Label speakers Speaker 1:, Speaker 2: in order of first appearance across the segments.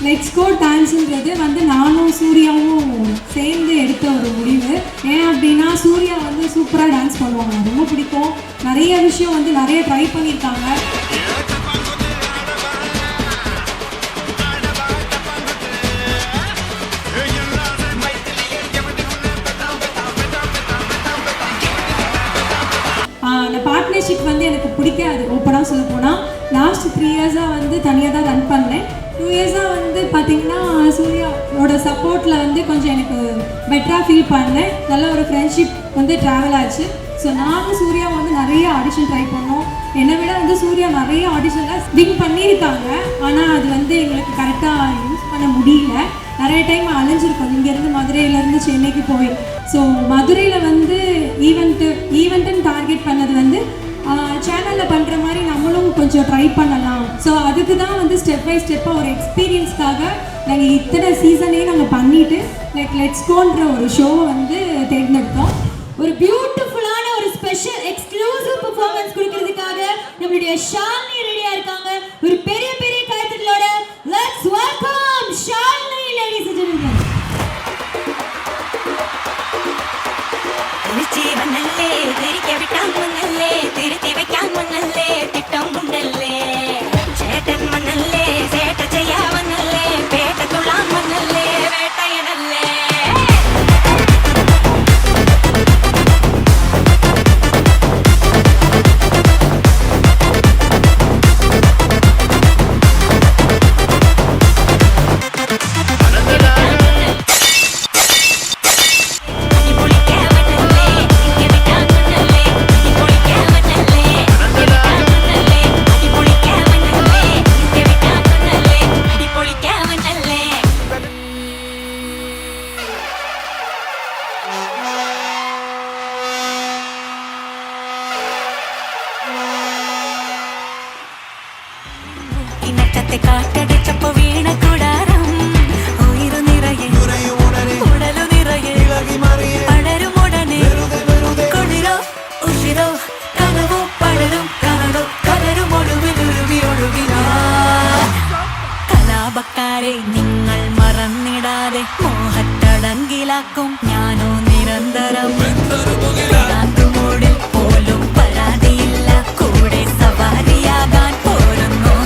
Speaker 1: Let's go டான்ஸுன்றது வந்து நானும் சூர்யாவும் சேர்ந்து எடுத்த ஒரு முடிவு. ஏன் அப்படின்னா சூர்யா வந்து சூப்பராக டான்ஸ் பண்ணுவாங்க, ரொம்ப பிடிக்கும். நிறைய விஷயம் வந்து நிறைய ட்ரை பண்ணியிருக்காங்க. அந்த பார்ட்னர்ஷிப் வந்து எனக்கு பிடிக்காது ஓப்பனாக சொல்ல போனால். லாஸ்ட் 3 இயர்ஸாக வந்து தனியாக தான் ரன் பண்ணேன். 2 இயர்ஸாக வந்து பார்த்திங்கன்னா சூர்யாவோட சப்போர்ட்டில் வந்து கொஞ்சம் எனக்கு பெட்டராக ஃபீல் பண்ணேன். நல்ல ஒரு ஃப்ரெண்ட்ஷிப் வந்து ட்ராவல் ஆச்சு. ஸோ நானும் சூர்யா வந்து நிறைய ஆடிஷன் ட்ரை பண்ணோம். என்னை விட வந்து சூர்யா நிறைய ஆடிஷனில் வின் பண்ணியிருக்காங்க. ஆனால் அது வந்து எங்களுக்கு கரெக்டாக யூஸ் பண்ண முடியல. நிறைய டைம் அலைஞ்சிருக்கோம் இங்கேருந்து மதுரையிலேருந்து சென்னைக்கு போய். ஸோ மதுரையில் வந்து ஈவெண்ட்டுன்னு டார்கெட் பண்ணது வந்து சேனலில் பண்ணுற மாதிரி நம்மளும் கொஞ்சம் ட்ரை பண்ணலாம். ஸோ அதுக்கு தான் வந்து ஸ்டெப் பை ஸ்டெப்பாக ஒரு எக்ஸ்பீரியன்ஸ்க்காக நாங்கள் இத்தனை சீசனே நாங்கள் பண்ணிவிட்டு லெட்ஸ் கோன்ற ஒரு ஷோவை வந்து தேர்ந்தெடுத்தோம்.
Speaker 2: ஒரு பியூட்டிஃபுல்லான ஒரு ஸ்பெஷல் எக்ஸ்க்ளூசிவ் பெர்ஃபார்மன்ஸ் கொடுக்கிறதுக்காக நம்மளுடைய ஷாலினி ரெடியா இருக்காங்க. ஒரு பெரிய பெரிய கைத்தட்டலோட let's welcome Shalini ladies and gentlemen.
Speaker 3: திருச்சிவனல்லே திரிக்க விட்டான் மண்ணல்லே திருத்தி வைக்கான் மண்ணல்லே திட்டம் உண்டல்லே சேட்டன் மண்ணல்லே சேட்ட செய்யா மண்ணல்லே பேட்ட துளான் மண்ணல்லே வேட்டையனல்லே. കാറ്റടിച്ചപ്പോ വീണ കൂടാരം ഉയരു നിറയെ ഉടലു നിറയെ പടരും ഉടനെ കൊടിരോ ഉഷിരോ കനവോ പടരും കനടോ കലരും ഒടുവിൽ ഉരുവി ഒഴുകിനാ. കലാപക്കാരെ നിങ്ങൾ മറന്നിടാതെ മോഹത്തടങ്കിലാക്കും ഞാനോ നിരന്തരം. മൂടിൽ പോലും പരാതിയില്ല കൂടെ സവാരിയാകാൻ പോരുന്നു.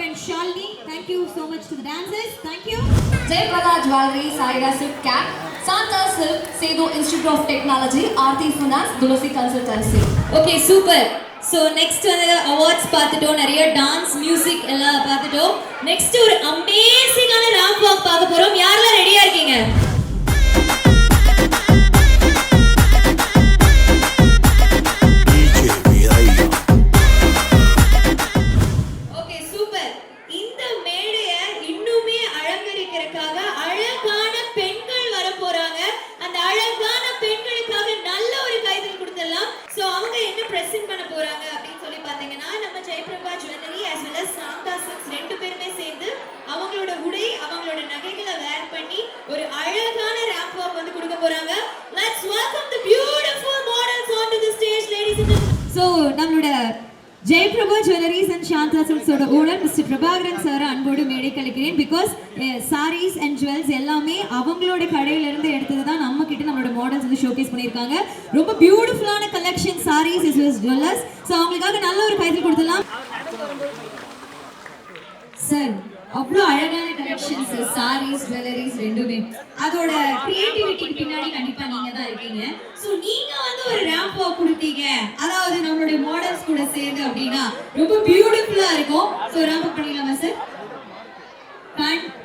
Speaker 2: and Shalini. Thank you so much to the dancers. Thank you.
Speaker 4: Jayprada Jewelry, Saira Silk Cap, Santa Silk, Sedu Institute of Technology, Aarti Finance, Dulasi Consultancy.
Speaker 2: Okay, super. So next வந்து அவார்ட்ஸ் பார்த்துட்டோம், நிறைய dance music எல்லாம் பார்த்துட்டோம். Next ஒரு அமேசிங்கான ramp walk பார்க்க போறோம். யாரெல்லாம் ரெடியா இருக்கீங்க? Okay super. இந்த மேடையை இன்னுமே அலங்கரிக்கிறதுக்காக அழகான பெண்கள் வர போறாங்க. அந்த அழகான பெண்களுக்காக நல்ல ஒரு கைதல் கொடுத்துடலாம். சோ அவங்க என்ன பிரசன்ட் பண்ண போறாங்க அப்படின்னு சொல்லி பாத்தீங்கன்னா நம்ம Jayaprabha jewellery as well as Santha silks ரெண்டு பேருமே சேர்ந்து அவங்களோட உடை அவங்களோட நகைகளை வேர் பண்ணி ஒரு அழகான ராம்ப் வாக் வந்து கொடுக்க போறாங்க. Let's welcome the beautiful models onto the stage, ladies and gentlemen. So நம்மளோட ஜெயபிரபா ஜுவல்லரிஸ் அண்ட் சாந்தா சில்க்ஸோட ஓனர் மிஸ்டர் பிரபாகரன் சார் அன்போடு மேடை கழிக்கிறேன். பிகாஸ் சாரீஸ் அண்ட் ஜுவல்ஸ் எல்லாமே அவங்களோட கடையில இருந்து எடுத்தது தான் நம்ம கிட்ட நம்மளோட மாடல்ஸ் வந்து ஷோகேஸ் பண்ணியிருக்காங்க. ரொம்ப பியூட்டிஃபுல்லான collection sarees as well as jewellers. So அவங்களுக்காக நல்ல ஒரு கைது கொடுத்துடலாம். சார் அவ்வளோ அழகான கலெக்ஷன்ஸ் சாரீஸ் ஜுவல்லரிஸ் ரெண்டுமே அதோட கிரியேட்டிவிட்டிக்கு பின்னாடி கண்டிப்பா நீங்க தான் இருக்கீங்க. ஸோ நீங்க வந்து ஒரு ரேம்ப் வாக் கொடுத்தீங்க, அதாவது நம்மளுடைய மாடல்ஸ் கூட சேர்ந்து அப்படின்னா ரொம்ப பியூட்டிஃபுல்லா இருக்கும். ஸோ ரேம்ப் வாக் பண்ணிடலாமா சார்?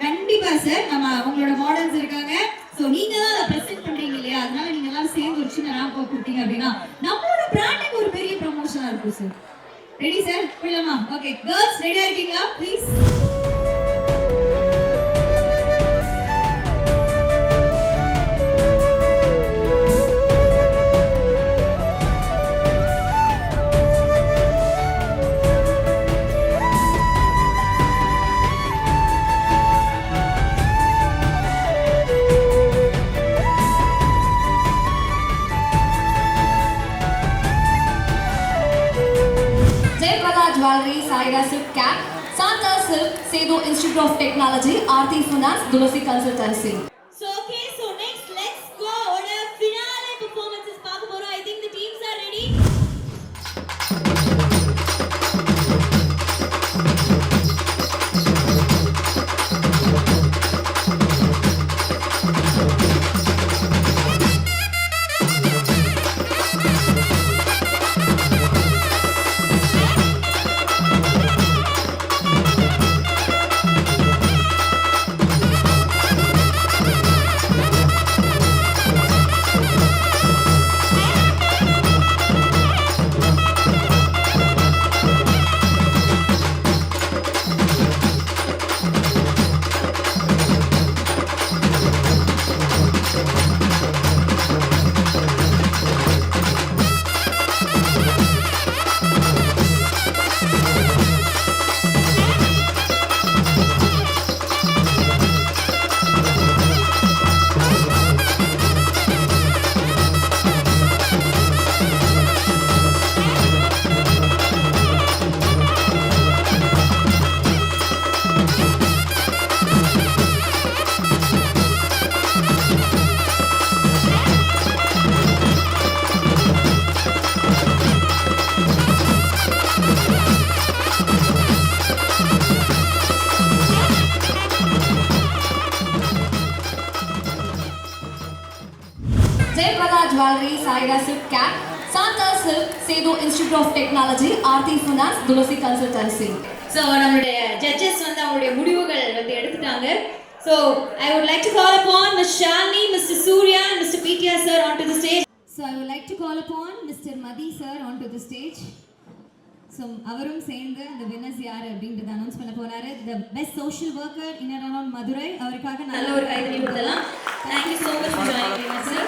Speaker 2: கண்டிப்பா சார். நம்ம உங்களோட மாடல்ஸ் இருக்காங்க. ஸோ நீங்க தான் அதை ப்ரெசென்ட் பண்றீங்க இல்லையா, அதனால நீங்க எல்லாரும் சேர்ந்து ஒரு சின்ன ரேம்ப் வாக் கொடுத்தீங்க அப்படின்னா நம்மளோட பிராண்டுக்கு ஒரு பெரிய ப்ரமோஷனா இருக்கும் சார். Ready sir? போயிடலாமா? ஓகே கேர்ள்ஸ் ரெடியா இருக்கீங்களா please?
Speaker 4: Jewelry, Saira Silk Cap, Santa Silk, Sedu Institute of Technology, Aarti Finance, Dulasi Consultancy.
Speaker 2: So okay, so next let's go on a finale performances பார்க்க போறோம். I think the teams are ready.
Speaker 4: Jayprada Jewelry, Saira Silk Cap, Santa Silk, Sedu Institute of Technology, Aarti Finance, Dulasi Consultancy.
Speaker 2: So நம்மளுடைய judges வந்து அவங்களுடைய முடிவுகள் வந்து எடுத்துட்டாங்க. So I would like to call upon Ms. Shalini, Mr. Surya and Mr. PTR sir onto the stage. So I would like to call upon Mr. Madhi sir onto the stage. So அவரும் சேர்ந்து இந்த winners யார் அப்படின்றத announce பண்ண போறாரு. The best social worker in and around Madurai. அவருக்காக நல்ல ஒரு கைதட்டல் கொடுக்கலாம். Thank you so much for joining us sir.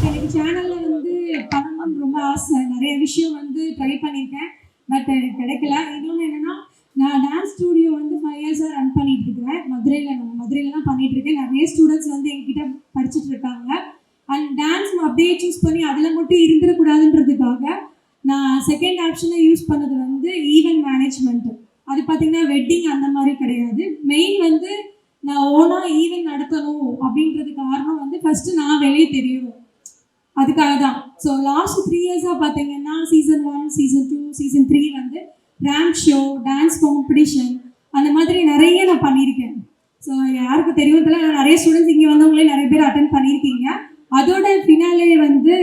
Speaker 1: எனக்கு சேனல்ல வந்து பண்ணணும்னு ரொம்ப ஆசை. நிறைய விஷயம் வந்து ட்ரை பண்ணியிருக்கேன், பட் எனக்கு கிடைக்கல. இன்னொன்று என்னன்னா, நான் டான்ஸ் ஸ்டூடியோ வந்து 5 இயர்ஸாக ரன் பண்ணிட்டு இருக்கிறேன். மதுரையில் தான் பண்ணிட்டு இருக்கேன். நிறைய ஸ்டூடெண்ட்ஸ் வந்து எங்ககிட்ட படிச்சுட்டு இருக்காங்க. அண்ட் டான்ஸ் அப்படியே சூஸ் பண்ணி அதில் மட்டும் இருந்துடக்கூடாதுன்றதுக்காக நான் செகண்ட் ஆப்ஷனை யூஸ் பண்ணது வந்து ஈவென்ட் மேனேஜ்மெண்ட்டு. அது பார்த்தீங்கன்னா வெட்டிங் அந்த மாதிரி கிடையாது. மெயின் வந்து நான் ஓனாக ஈவென்ட் நடத்தணும் அப்படின்றது காரணம் வந்து ஃபஸ்ட்டு நான் வெளியே தெரியணும். அதுக்காக தான். ஸோ லாஸ்ட் 3 இயர்ஸாக பார்த்தீங்கன்னா சீசன் 1, சீசன் 2, சீசன் 3 வந்து ரேம்ப் ஷோ, டான்ஸ் காம்படிஷன் அந்த மாதிரி நிறைய நான் பண்ணியிருக்கேன். ஸோ யாருக்கு தெரியும் தெரியல, நிறைய ஸ்டூடெண்ட்ஸ் இங்கே வந்தவங்களே நிறைய பேர் அட்டென்ட் பண்ணியிருக்கீங்க. அதோட ஃபினாலே வந்து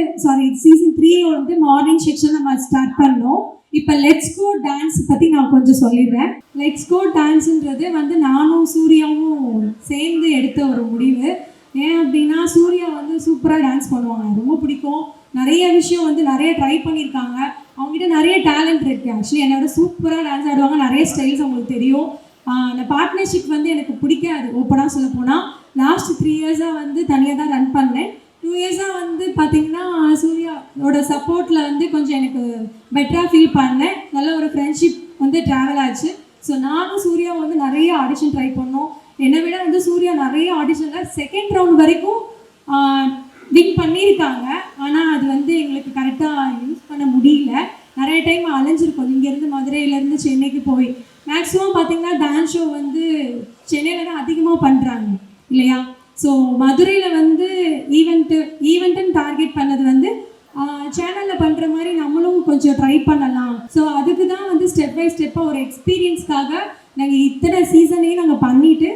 Speaker 1: சீசன் 3 வந்து மார்னிங் செக்ஷன் நம்ம ஸ்டார்ட் பண்ணோம். இப்போ லெட்ஸ் கோ டான்ஸ் பற்றி நான் கொஞ்சம் சொல்லிடுறேன். லெட்ஸ் கோ டான்ஸுன்றது வந்து நானும் சூர்யாவும் சேர்ந்து எடுத்த ஒரு முடிவு. ஏன் அப்படின்னா சூர்யா வந்து சூப்பராக டான்ஸ் பண்ணுவாங்க, ரொம்ப பிடிக்கும். நிறைய விஷயம் வந்து நிறைய ட்ரை பண்ணியிருக்காங்க. அவங்ககிட்ட நிறைய டேலண்ட் இருக்குது. ஆக்சுவலி என்னோட சூப்பராக டான்ஸ் ஆடுவாங்க, நிறைய ஸ்டைல்ஸ் அவங்களுக்கு தெரியும். அந்த பார்ட்னர்ஷிப் வந்து எனக்கு பிடிக்காது. ஓப்பனாக சொல்ல போனால் லாஸ்ட் 3 இயர்ஸாக வந்து தனியாக தான் ரன் பண்ணேன். 2 இயர்ஸாக வந்து பார்த்திங்கன்னா சூர்யாவோட சப்போர்ட்டில் வந்து கொஞ்சம் எனக்கு பெட்டராக ஃபீல் பண்ணேன். நல்ல ஒரு ஃப்ரெண்ட்ஷிப் வந்து ட்ராவல் ஆச்சு. ஸோ நானும் சூர்யா வந்து நிறைய ஆடிஷன் ட்ரை பண்ணோம். என்னை விட வந்து சூர்யா நிறைய ஆடிஷனில் செகண்ட் ரவுண்ட் வரைக்கும் வின் பண்ணியிருக்காங்க. ஆனால் அது வந்து எங்களுக்கு கரெக்டாக யூஸ் பண்ண முடியல. நிறைய டைம் அலைஞ்சிருக்கோம், இங்கேருந்து மதுரையிலேருந்து சென்னைக்கு போய். மேக்ஸிமம் பார்த்திங்கன்னா டான்ஸ் ஷோ வந்து சென்னையில் தான் அதிகமாக பண்ணுறாங்க இல்லையா? ஸோ மதுரையில் வந்து ஈவெண்ட்டுன்னு டார்கெட் பண்ணது வந்து சேனலில் பண்ணுற மாதிரி நம்மளும் கொஞ்சம் ட்ரை பண்ணலாம். ஸோ அதுக்கு தான் வந்து ஸ்டெப் பை ஸ்டெப்பாக ஒரு எக்ஸ்பீரியன்ஸ்க்காக நாங்கள் இத்தனை சீசனையும் நாங்கள் பண்ணிவிட்டு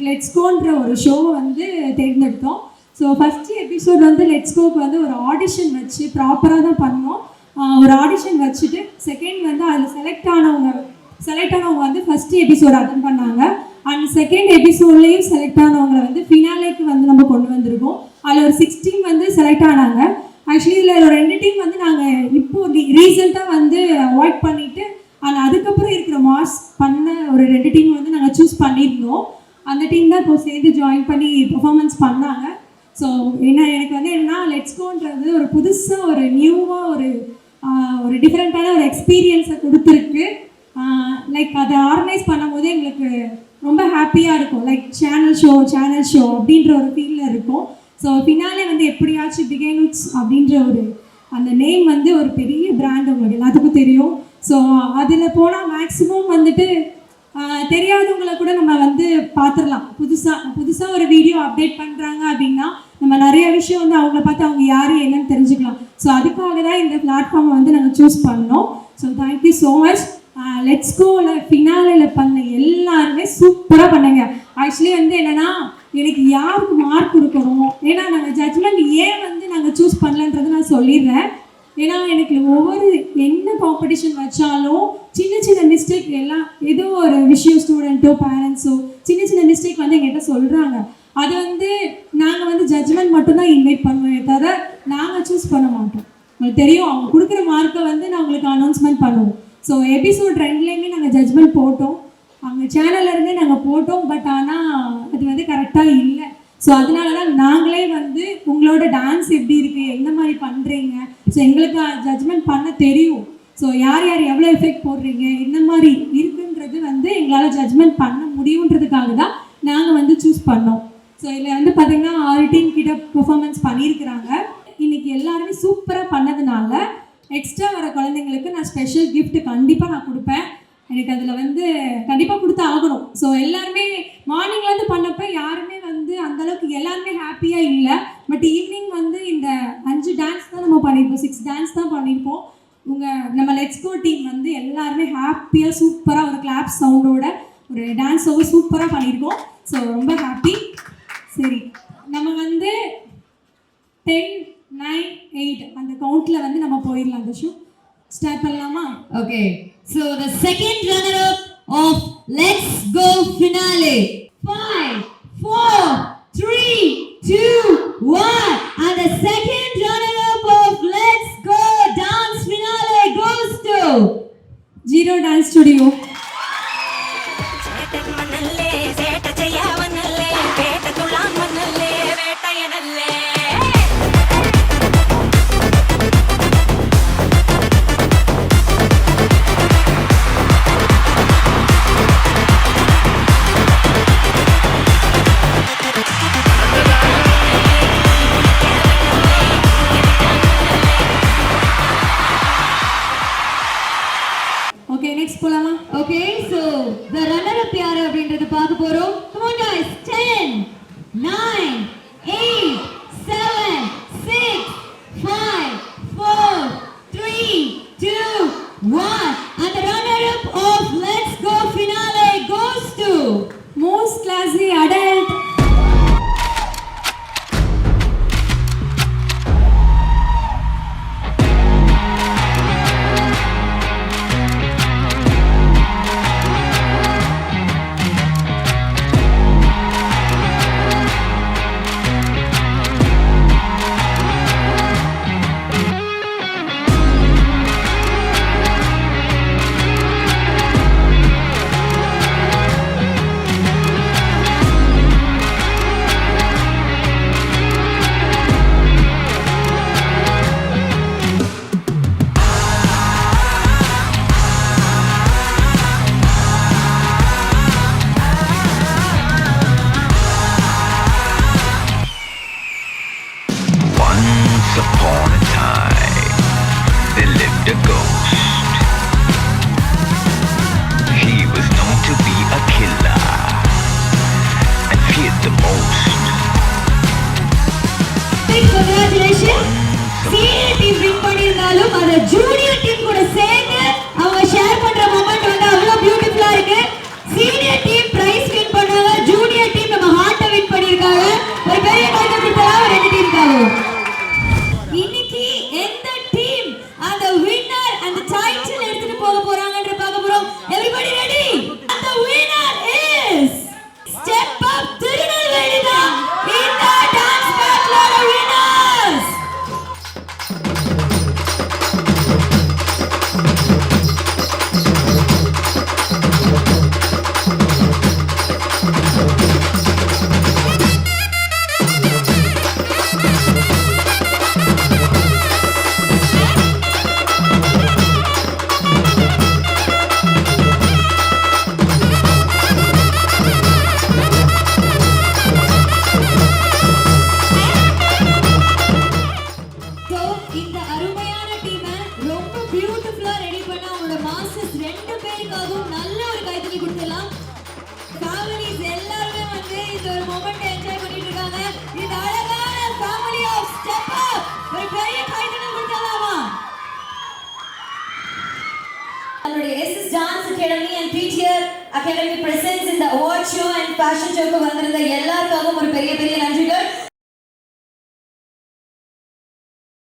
Speaker 1: லெட்ஸ் கோன்ற ஒரு ஷோவை வந்து தேர்ந்தெடுத்தோம். ஸோ ஃபஸ்ட்டு எபிசோட் வந்து லெட்ஸ் கோக்கு வந்து ஒரு ஆடிஷன் வச்சு ப்ராப்பராக தான் பண்ணோம். ஒரு ஆடிஷன் வச்சுட்டு செகண்ட் வந்து அதில் செலக்ட் ஆனவங்க வந்து ஃபஸ்ட்டு எபிசோட் அட்டன் பண்ணாங்க. அண்ட் செகண்ட் எபிசோட்லேயும் செலக்ட் ஆனவங்களை வந்து ஃபினாலேக்கு வந்து நம்ம கொண்டு வந்திருக்கோம். அதில் ஒரு 6 டீம் வந்து செலக்ட் ஆனாங்க. ஆக்சுவலி இதில் ஒரு 2 டீம் வந்து நாங்கள் இப்போது ரீசெண்டாக வந்து அவாய்ட் பண்ணிவிட்டு ஆனால் அதுக்கப்புறம் இருக்கிற மார்க்ஸ் பண்ண ஒரு 2 டீம் வந்து நாங்கள் சூஸ் பண்ணியிருந்தோம். அந்த டீம் தான் இப்போ சேர்ந்து ஜாயின் பண்ணி பெர்ஃபார்மன்ஸ் பண்ணாங்க. ஸோ எனக்கு வந்து என்னன்னா லெட்ஸ் கோன்றது ஒரு புதுசாக ஒரு நியூவாக ஒரு டிஃப்ரெண்ட்டான ஒரு எக்ஸ்பீரியன்ஸை கொடுத்துருக்கு. அதை ஆர்கனைஸ் பண்ணும்போது எங்களுக்கு ரொம்ப ஹாப்பியாக இருக்கும். சேனல் ஷோ அப்படின்ற ஒரு ஃபீலில் இருக்கும். ஸோ ஃபினாலே வந்து எப்படியாச்சும் பிகேனுட்ஸ் அப்படின்ற அந்த நேம் வந்து ஒரு பெரிய பிராண்ட் உங்களுக்கு எல்லாத்துக்கும் தெரியும். ஸோ அதில் போனால் மேக்ஸிமம் வந்துட்டு தெரியாதவங்களை கூட நம்ம வந்து பார்த்துடலாம். புதுசாக ஒரு வீடியோ அப்டேட் பண்ணுறாங்க அப்படின்னா நம்ம நிறைய விஷயம் வந்து அவங்கள பார்த்து அவங்க யார் என்னன்னு தெரிஞ்சுக்கலாம். ஸோ அதுக்காக தான் இந்த பிளாட்ஃபார்மை வந்து நாங்கள் சூஸ் பண்ணோம். So thank you so much. Let's கோவில் ஃபினாலில் பண்ண எல்லாருமே சூப்பராக பண்ணுங்க. ஆக்சுவலி வந்து என்னென்னா எனக்கு யாருக்கு மார்க் கொடுக்கணும், ஏன்னா நாங்கள் ஜட்ஜ்மெண்ட் ஏன் வந்து நாங்கள் சூஸ் பண்ணலன்றது நான் சொல்லிடுறேன். ஏன்னா எனக்கு ஒவ்வொரு என்ன காம்படிஷன் வச்சாலும் சின்ன மிஸ்டேக் எல்லாம் ஏதோ ஒரு விஷயம் ஸ்டூடெண்ட்டோ பேரண்ட்ஸோ சின்ன மிஸ்டேக் வந்து எங்கிட்ட சொல்கிறாங்க. அது வந்து நாங்கள் வந்து ஜட்ஜ்மெண்ட் மட்டும்தான் இன்வைட் பண்ணுவோமே தவிர நாங்கள் சூஸ் பண்ண மாட்டோம். உங்களுக்கு தெரியும், அவங்க கொடுக்குற மார்க்கை வந்து நான் உங்களுக்கு அனௌன்ஸ்மெண்ட் பண்ணுவோம். ஸோ எபிசோட் 2லேயுமே நாங்கள் ஜட்ஜ்மெண்ட் போட்டோம், அவங்க சேனல்லேருந்தே நாங்கள் போட்டோம். பட் ஆனால் அது வந்து கரெக்டாக இல்லை. ஸோ அதனால தான் நாங்களே வந்து உங்களோட டான்ஸ் எப்படி இருக்குது, எந்த மாதிரி பண்ணுறீங்க, ஸோ எங்களுக்கு ஜட்ஜ்மெண்ட் பண்ண தெரியும். ஸோ யார் எவ்வளோ எஃபெக்ட் போடுறீங்க, என்ன மாதிரி இருக்குன்றது வந்து எங்களால் ஜட்ஜ்மெண்ட் பண்ண முடியுன்றதுக்காக தான் நாங்கள் வந்து சூஸ் பண்ணோம். ஸோ இதில் வந்து பார்த்திங்கன்னா 6 டீம் கிட்ட பெர்ஃபார்மன்ஸ் பண்ணியிருக்கிறாங்க. இன்றைக்கி எல்லாருமே சூப்பராக பண்ணதுனால எக்ஸ்ட்ரா வர குழந்தைங்களுக்கு நான் ஸ்பெஷல் கிஃப்ட் கண்டிப்பாக நான் கொடுப்பேன். எனக்கு அதில் வந்து கண்டிப்பாக கொடுத்து ஆகணும். ஸோ எல்லாருமே மார்னிங்லேருந்து பண்ணப்போ யாருமே வந்து அந்தளவுக்கு எல்லாருமே ஹாப்பியாக இல்லை. பட் ஈவினிங் வந்து இந்த 5 டான்ஸ் தான் நம்ம பண்ணியிருப்போம், 6 டான்ஸ் தான் பண்ணியிருப்போம். நம்ம லெட்ஸ் கோ டீம் வந்து எல்லாருமே ஹாப்பியாக சூப்பராக ஒரு கிளாப் சவுண்டோட ஒரு டான்ஸ் சூப்பராக பண்ணியிருக்கோம். ஸோ ரொம்ப ஹாப்பி. சரி, நம்ம வந்து 10, 9, 8 அந்த கவுண்ட்டில் வந்து நம்ம போயிடலாம். அந்த ஷோ ஸ்டார்ட் பண்ணலாமா?
Speaker 2: Okay, so the second runner-up of Let's Go Finale. 5, 4, 3, 2, 1. And the second runner-up of Let's Go Dance Finale goes to
Speaker 1: Zero Dance Studio. Okay, next போலாமா?
Speaker 2: Okay, so the runner-up யாரு அப்படின்றது பார்க்க போறோம். Come on guys, 10, 9, 8, 7, 6, அத junior team கூட சேர்ந்து அவங்க share பண்ற மொமெண்ட் வந்து அவ்வளவு பியூட்டிஃபுல்லா இருக்கு. சீனியர் டீம் பிரைஸ் வின் பண்ணாங்க, ஜூனியர் டீம் நம்ம ஹார்ட்ட வின் பண்ணிருக்காங்க. ஒரு பெரிய கைதட்டல் தரலாம் ரெண்டு டீமுக்காக. இன்னைக்கு எந்த டீம் அந்த வின்னர் அந்த டைட்டில் எடுத்துட்டு போக போறாங்கன்ற பார்க்க போறோம். Everybody ready? The winner is Step Up Tirunelveli தான் இந்த டான்ஸ் பேட்டிலோட winners. இந்த அருமையான டீமை ரொம்ப பியூட்டிஃபுல்லா ரெடி பண்ண அவங்களோட மாஸ்டர்ஸ் ரெண்டு பேருக்காகவும் நல்ல ஒரு கைத்தறி கொடுத்துடலாம். ஃபேமிலிஸ் எல்லாருமே வந்து இந்த ஒரு மொமெண்ட் என்ஜாய் பண்ணிட்டு இருக்காங்க. இந்த அழகான ஃபேமிலி ஆஃப் ஸ்டெப் அப் ஒரு பெரிய கைத்தறி கொடுத்துடலாமா?
Speaker 5: நம்மளுடைய SS Dance Academy and PTR Academy presents in the award show and fashion show க்கு வந்திருந்த எல்லாருக்காகவும்